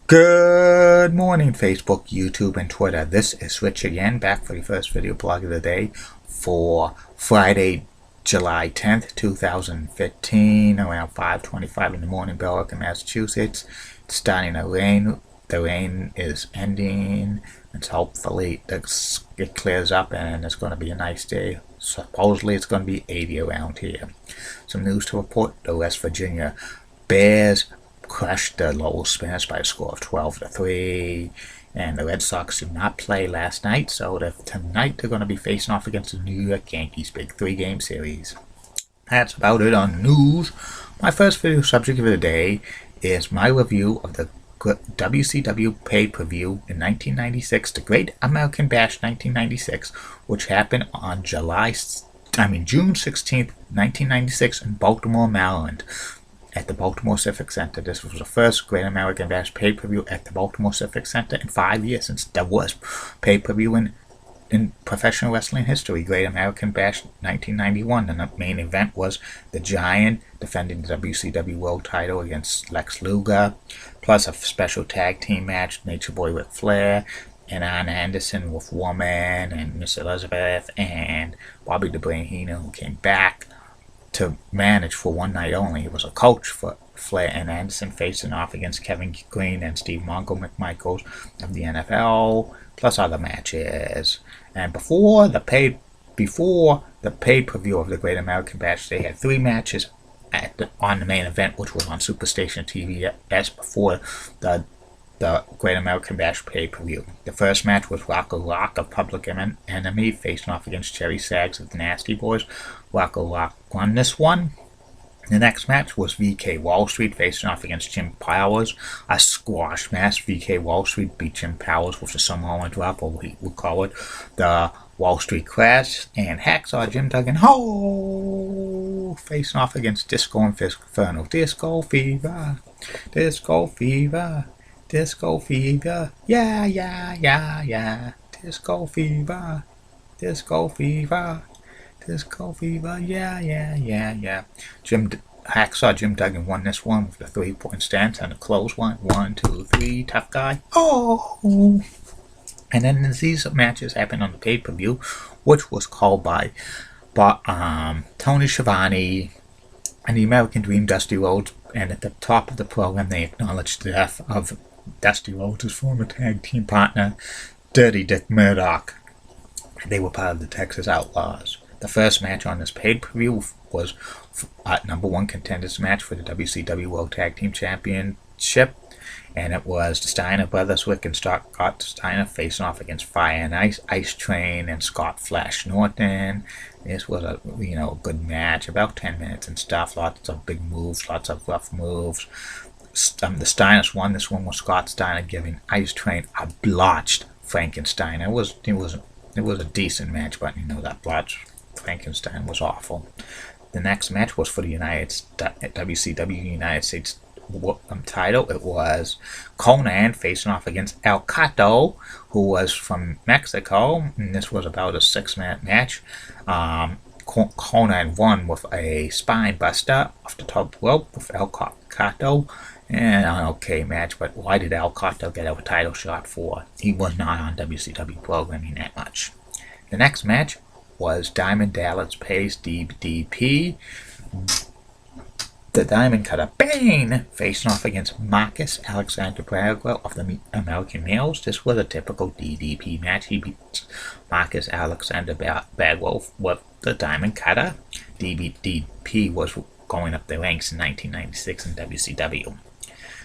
Good morning, Facebook, YouTube, and Twitter. This is Rich again, back for the first video blog of the day for Friday, July 10th, 2015, around 5:25 in the morning, Billerica, Massachusetts. It's starting to rain. The rain is ending, and hopefully it clears up and it's going to be a nice day. Supposedly it's going to be 80 around here. Some news to report: the West Virginia Bears crushed the Lowell Spinners by a score of 12-3, and the Red Sox did not play last night, so tonight they're going to be facing off against the New York Yankees. Big 3-game series. That's about it on news. My first video subject of the day is my review of the WCW pay-per-view in 1996, the Great American Bash 1996, which happened on June 16th, 1996 in Baltimore, Maryland, at the Baltimore Civic Center. This was the first Great American Bash pay-per-view at the Baltimore Civic Center in 5 years since there was pay-per-view in professional wrestling history. Great American Bash 1991, and the main event was the Giant defending the WCW World Title against Lex Luger, plus a special tag team match, Nature Boy Ric Flair and Arn Anderson with Woman and Miss Elizabeth and Bobby the Brain Heenan, who came back to manage for one night only. He was a coach for Flair and Anderson, facing off against Kevin Green and Steve Mongo McMichaels of the NFL, plus other matches. And before the pay-per-view of the Great American Bash, they had 3 matches on the main event, which was on Superstation TBS before the Great American Bash pay-per-view. The first match was Rocco Rock of Public Enemy facing off against Jerry Saggs of the Nasty Boys. Rocco Rock won this one. The next match was VK Wall Street facing off against Jim Powers. A squash match. VK Wall Street beat Jim Powers with the Samoan drop, or we would call it the Wall Street Crash. And Hacksaw Jim Duggan facing off against Disco Inferno. Disco Fever. Disco Fever. Disco Fever. Yeah, yeah, yeah, yeah. Disco Fever. Disco Fever. Disco Fever, yeah, yeah, yeah, yeah. Hacksaw Jim Duggan won this one with the 3-point stance and a close one. 1, 2, 3, tough guy. Oh! And then these matches happened on the pay-per-view, which was called by Tony Schiavone and the American Dream, Dusty Rhodes. And at the top of the program, they acknowledged the death of Dusty Rhodes' former tag team partner, Dirty Dick Murdoch. They were part of the Texas Outlaws. The first match on this pay-per-view was #1 contenders match for the WCW World Tag Team Championship, and it was the Steiner brothers, Rick and Scott Steiner, facing off against Fire and Ice Train, and Scott Flash Norton. This was a good match, about 10 minutes and stuff. Lots of big moves, lots of rough moves. The Steiners won this one with Scott Steiner giving Ice Train a blotched Frankenstein. It was a decent match, but that blotched Frankenstein was awful. The next match was for the WCW United States title. It was Conan facing off against El Cato, who was from Mexico, and this was about a 6-minute match. Conan won with a spine buster off the top rope with El Cato, and an okay match, but why did El Cato get a title shot for? He was not on WCW programming that much. The next match was Diamond Dallas Page DDP. The Diamond Cutter Bane facing off against Marcus Alexander Bagwell of the American Males. This was a typical DDP match. He beat Marcus Alexander Bagwell with the Diamond Cutter. DDP was going up the ranks in 1996 in WCW.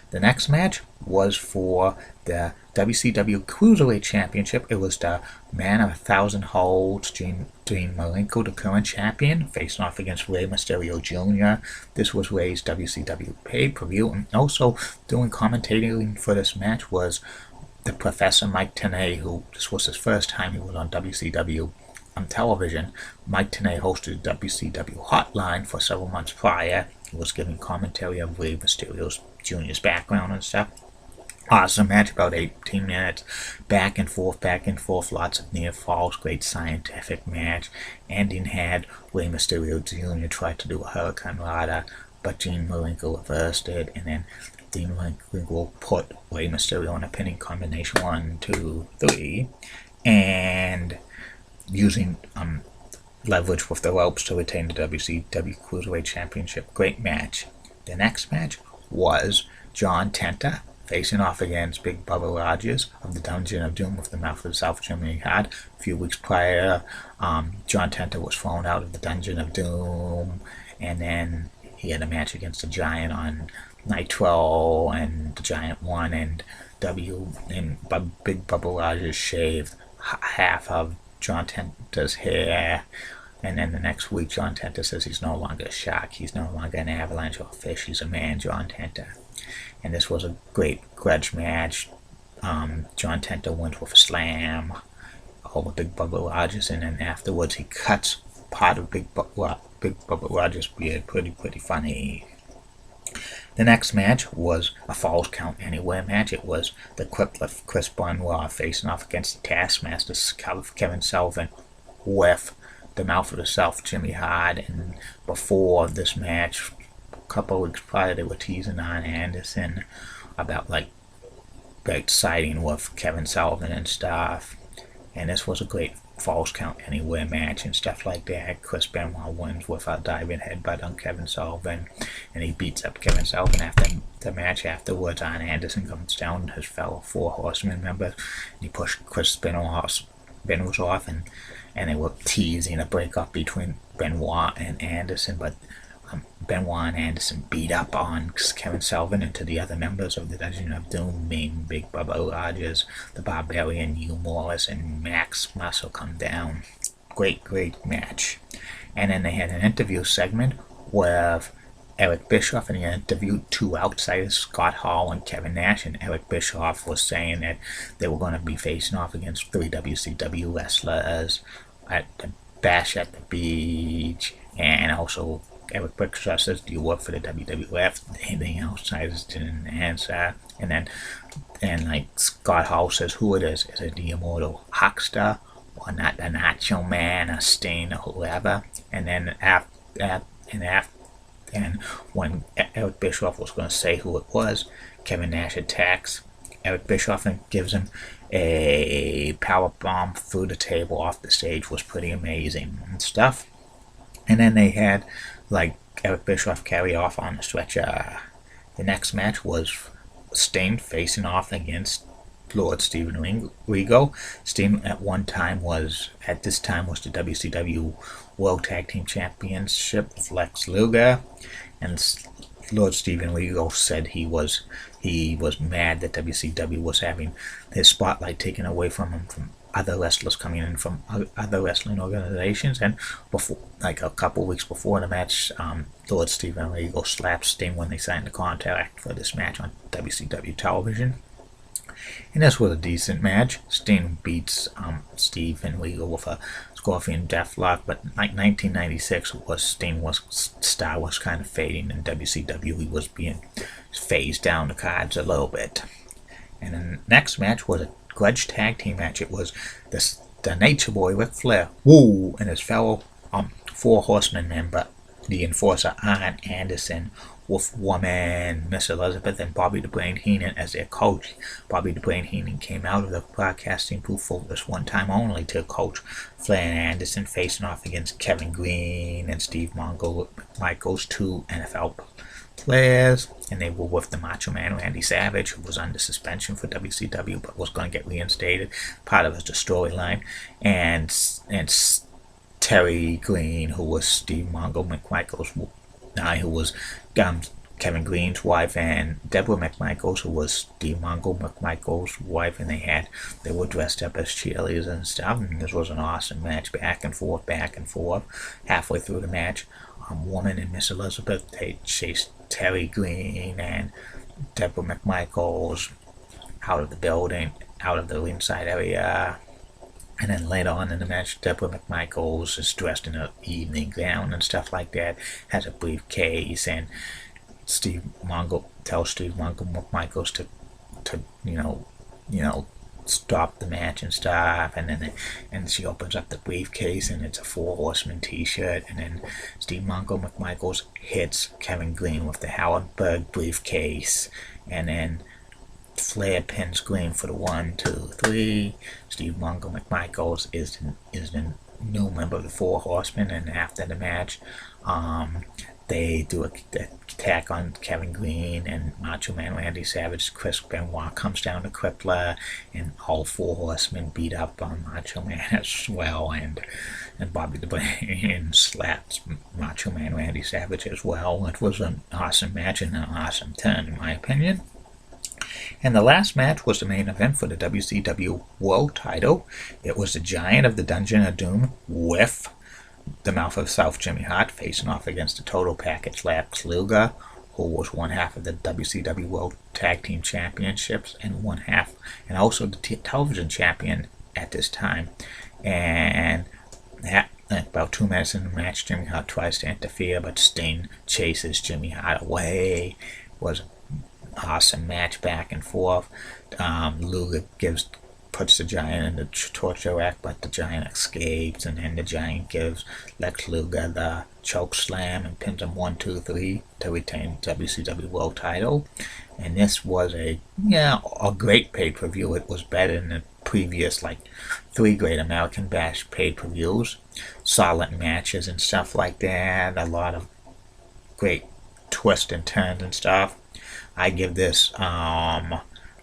The next match was for the WCW Cruiserweight Championship. It was the Man of 1,000 Holds, Dean Malenko, the current champion, facing off against Rey Mysterio Jr. This was Rey's WCW pay-per-view. And also doing commentating for this match was the Professor Mike Tenay, who this was his first time he was on WCW on television. Mike Tenay hosted the WCW Hotline for several months prior. He was giving commentary of Rey Mysterio Jr.'s background and stuff. Awesome match, about 18 minutes, back and forth, lots of near falls, great scientific match. Ending had Rey Mysterio Jr. tried to do a Hurricane Rana, but Gene Malenko reversed it, and then Dean will put Rey Mysterio in a pinning combination 1, 2, 3, and using leverage with the ropes to retain the WCW Cruiserweight Championship. Great match. The next match was John Tenta facing off against Big Bubba Rogers of the Dungeon of Doom with the Mouth of the South Jimmy had. A few weeks prior, John Tenta was thrown out of the Dungeon of Doom, and then he had a match against the Giant on Nitro, and the Giant won, and Big Bubba Rogers shaved half of John Tenta's hair. And then the next week, John Tenta says he's no longer a shark, he's no longer an avalanche or a fish, he's a man, John Tenta. And this was a great grudge match. John Tenta went with a slam over Big Bubba Rogers, and then afterwards he cuts part of Big Bubba Rogers' beard. Pretty funny. The next match was a Falls Count Anywhere match. It was the Quicklift Chris Benoit facing off against the Taskmaster Kevin Sullivan with the Mouth of the South Jimmy Hart. And before this match, a couple of weeks prior, they were teasing Arn Anderson about like great sighting with Kevin Sullivan and stuff. And this was a great Falls Count Anywhere match and stuff like that. Chris Benoit wins with a diving headbutt on Kevin Sullivan, and he beats up Kevin Sullivan. After the match afterwards, Arn Anderson comes down, his fellow Four Horsemen member, and he pushed Chris Benoit off, and they were teasing a breakup between Benoit and Anderson, but Benoit and Anderson beat up on Kevin Sullivan and to the other members of the Dungeon of Doom, named Big Bubba Rogers, the Barbarian, Hugh Morris, and Max Muscle come down. Great match. And then they had an interview segment with Eric Bischoff, and he interviewed two outsiders, Scott Hall and Kevin Nash, and Eric Bischoff was saying that they were going to be facing off against 3 WCW wrestlers at the Bash at the Beach, and also Eric Bischoff says, "Do you work for the WWF?" The outsiders didn't answer. And like Scott Hall says, "Who it is? Is it the Immortal Huckster or not the Nacho Man or Sting or whoever?" And then and when Eric Bischoff was going to say who it was, Kevin Nash attacks Eric Bischoff and gives him a power bomb through the table off the stage. Was pretty amazing and stuff. And then they had like Eric Bischoff carry off on the stretcher. The next match was Sting facing off against Lord Steven Regal. Sting at this time was the WCW World Tag Team Championship with Lex Luger, and Lord Steven Regal said he was mad that WCW was having his spotlight taken away from him from other wrestlers coming in from other wrestling organizations. And before, like a couple weeks before the match, Lord Steven Regal slapped Sting when they signed the contract for this match on WCW television. And this was a decent match. Sting beats Steven Regal with a Scorpion Deathlock, but like 1996 Sting's star was kind of fading, and WCW he was being phased down the cards a little bit. And then the next match was a grudge tag team match. It was the Nature Boy Ric Flair, Woo, and his fellow Four Horsemen member, the Enforcer Arn Anderson, with woman Miss Elizabeth and Bobby the Brain Heenan as their coach. Bobby the Brain Heenan came out of the broadcasting booth for this one time only to coach Flair and Anderson, facing off against Kevin Green and Steve Michaels, two NFL players, and they were with the Macho Man Randy Savage, who was under suspension for WCW but was going to get reinstated. Part of the storyline, and Terry Green, who was Steve McMichael's, who was Kevin Green's wife, and Deborah McMichaels, who was Steve McMichael's wife, and they were dressed up as cheerleaders and stuff. And this was an awesome match, back and forth. Halfway through the match, Woman and Miss Elizabeth, they chased Terry Green and Deborah McMichaels out of the building, out of the ringside area. And then later on in the match, Deborah McMichaels is dressed in an evening gown and stuff like that, has a briefcase, and Steve McMichaels to stop the match and stuff, and then she opens up the briefcase and it's a Four Horsemen t-shirt, and then Steve Mongo McMichaels hits Kevin Green with the Hallenberg briefcase, and then Flair pins Green for the 1, 2, 3. Steve Mongo McMichaels is the new member of the Four Horsemen, and after the match, they do a attack on Kevin Green, and Macho Man Randy Savage. Chris Benoit comes down to Crippler, and all Four Horsemen beat up on Macho Man as well, and Bobby the Brain slaps Macho Man Randy Savage as well. It was an awesome match and an awesome turn, in my opinion. And the last match was the main event for the WCW World Title. It was the Giant of the Dungeon of Doom with the Mouth of South Jimmy Hart facing off against the Total Package Lex Luger, who was one half of the WCW World Tag Team Championships and one half, and also the television champion at this time. And about 2 minutes in the match, Jimmy Hart tries to interfere, but Sting chases Jimmy Hart away. It was awesome match back and forth. Luger puts the Giant in the torture rack, but the Giant escapes, and then the Giant gives Lex Luger the choke slam and pins him 1, 2, 3 to retain the WCW World Title. And this was a great pay-per-view. It was better than the previous 3 Great American Bash pay-per-views. Solid matches and stuff like that. A lot of great twists and turns and stuff. I give this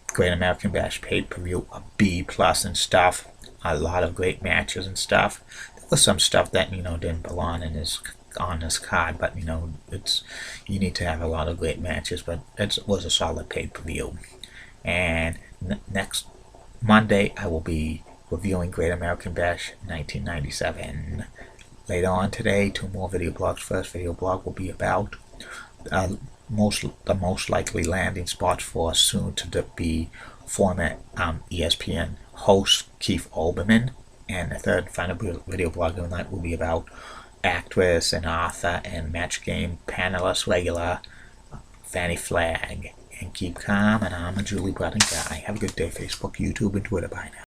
Great American Bash pay-per-view a B+ and stuff. A lot of great matches and stuff. There was some stuff that didn't belong on this card, but it's you need to have a lot of great matches. But it was a solid pay-per-view. And next Monday I will be reviewing Great American Bash 1997. Later on today, 2 more video blogs. First video blog will be about the most likely landing spots for soon to be former ESPN host Keith Olbermann, and the third and final video blog of the night will be about actress and author and match game panelist regular Fanny Flagg. And keep calm, and I'm a Julie Bretton guy. Have a good day, Facebook, YouTube, and Twitter. Bye now.